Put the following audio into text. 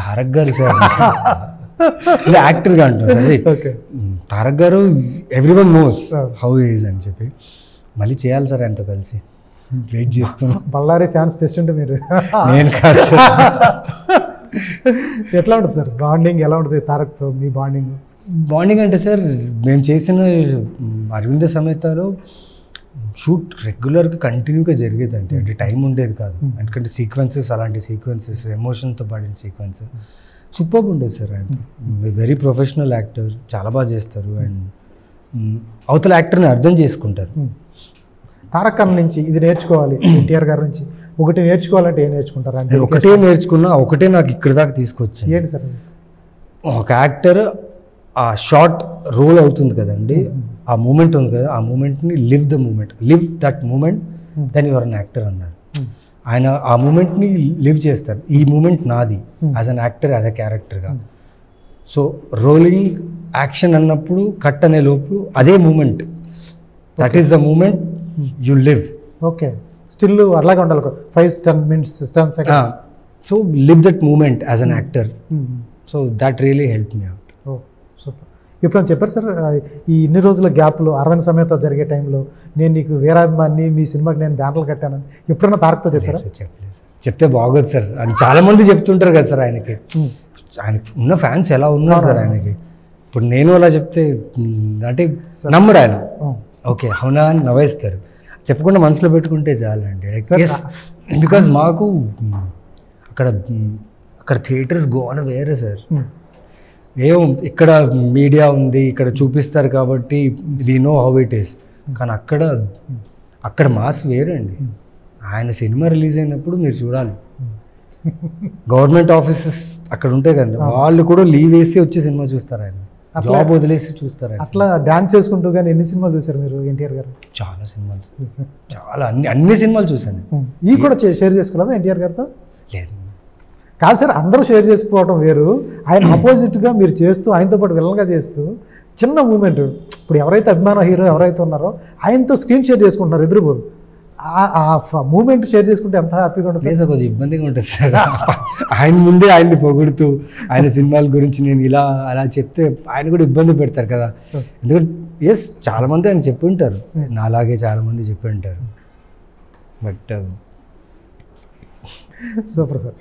తారక్ గారు సార్ యాక్టర్గా అంటారు సార్. తారక్ గారు ఎవ్రీవన్ నోస్ హౌ ఈజ్ అని చెప్పి మళ్ళీ చేయాలి సార్ ఆయనతో కలిసి వెయిట్ చేస్తున్నాం. బళ్ళారి ఫ్యాన్స్ ప్రెసిడెంట్ మీరు. నేను కాదు సార్. ఎట్లా ఉంటుంది సార్ బాండింగ్, ఎలా ఉంటుంది తారక్తో మీ బాండింగ్? బాండింగ్ అంటే సార్ మేము చేసిన అరవింద సమేతలో షూట్ రెగ్యులర్గా కంటిన్యూగా జరిగేదండి. అంటే టైం ఉండేది కాదు, ఎందుకంటే సీక్వెన్సెస్ అలాంటి సీక్వెన్సెస్ ఎమోషన్తో పాడిన సీక్వెన్స్ సూపర్ ఉండేది సార్. ఆయన వెరీ ప్రొఫెషనల్ యాక్టర్, చాలా బాగా చేస్తారు అండ్ అవతల యాక్టర్ని అర్థం చేసుకుంటారు. తారక్ అన్న నుంచి ఇది నేర్చుకోవాలి, ఎన్టీఆర్ గారి నుంచి ఒకటి నేర్చుకోవాలంటే ఏం నేర్చుకుంటారు? అంటే ఒకటే నేర్చుకున్నా, ఒకటే నాకు ఇక్కడ దాకా తీసుకొచ్చింది. ఏంటి సార్? ఒక యాక్టర్ ఆ షార్ట్ రోల్ అవుతుంది కదండి, ఆ మూమెంట్ ఉంది కదా, ఆ మూమెంట్ని live that moment, then your an actor అన్నారు. ఆయన ఆ మూమెంట్ని లివ్ చేస్తారు. ఈ మూమెంట్ నాది as an actor, as a క్యారెక్టర్గా. సో రోలింగ్ యాక్షన్ అన్నప్పుడు కట్ అనే లోపు అదే moment, that is the moment you live. Okay, still అలాగే ఉండాలి 5-10 minutes 10 seconds. So live that moment as an actor. So that really help me out. Oh super. ఎప్పుడైనా చెప్పారు sir ఈ ఇన్ని రోజుల గ్యాప్లో అరవింద్ సమేత జరిగే టైంలో నేను నీకు వీరాభిమాన్ని, మీ సినిమాకి నేను బ్యానర్లు కట్టానని ఎప్పుడైనా తారక్తో చెప్పారా? చెప్పలేదు సార్. చెప్తే బాగోదు సార్ అని చాలా మంది చెప్తుంటారు కదా సార్. ఆయనకి ఉన్న ఫ్యాన్స్ ఎలా ఉన్నారు సార్ ఆయనకి. ఇప్పుడు నేను అలా చెప్తే అంటే నమ్మరు ఆయన. ఓకే అవునా అని నవ్వేస్తారు. చెప్పకుండా మనసులో పెట్టుకుంటే చాలండి. బికాజ్ మాకు అక్కడ థియేటర్స్ గోడ వేరే సార్. ఏం ఇక్కడ మీడియా ఉంది, ఇక్కడ చూపిస్తారు కాబట్టి we know how it is. కానీ అక్కడ మాస్ వేరే అండి. ఆయన సినిమా రిలీజ్ అయినప్పుడు మీరు చూడాలి, గవర్నమెంట్ ఆఫీసెస్ అక్కడ ఉంటాయి కదండి, వాళ్ళు కూడా లీవ్ వేసి వచ్చి సినిమా చూస్తారు. ఆయన జాబ్ వదిలేసి చూస్తారు. అట్లా డాన్స్ చేసుకుంటూ కానీ ఎన్ని సినిమాలు చూసారు మీరు ఎన్టీఆర్ గారు? చాలా సినిమాలు, చాలా అన్ని సినిమాలు చూసాను. ఈ కూడా షేర్ చేసుకోలేదా ఎన్టీఆర్ గారితో? లేదు కాదు సార్, అందరూ షేర్ చేసుకోవడం వేరు, ఆయన ఆపోజిట్గా మీరు చేస్తూ ఆయనతో పాటు విలన్గా చేస్తూ చిన్న మూమెంట్, ఇప్పుడు ఎవరైతే అభిమాన హీరో ఎవరైతే ఉన్నారో ఆయనతో స్క్రీన్ షేర్ చేసుకుంటున్నారు ఎదురుబోరు, ఆ మూమెంట్ షేర్ చేసుకుంటే ఎంత హ్యాపీగా ఉంటుంది సార్. కొంచెం ఇబ్బందిగా ఉంటుంది సార్. ఆయన ముందే ఆయన్ని పొగుడుతూ ఆయన సినిమాల గురించి నేను ఇలా అలా చెప్తే ఆయన కూడా ఇబ్బంది పెడతారు కదా. ఎందుకంటే చాలామంది ఆయన చెప్పి ఉంటారు, నాలాగే చాలామంది చెప్పి ఉంటారు. But super sir.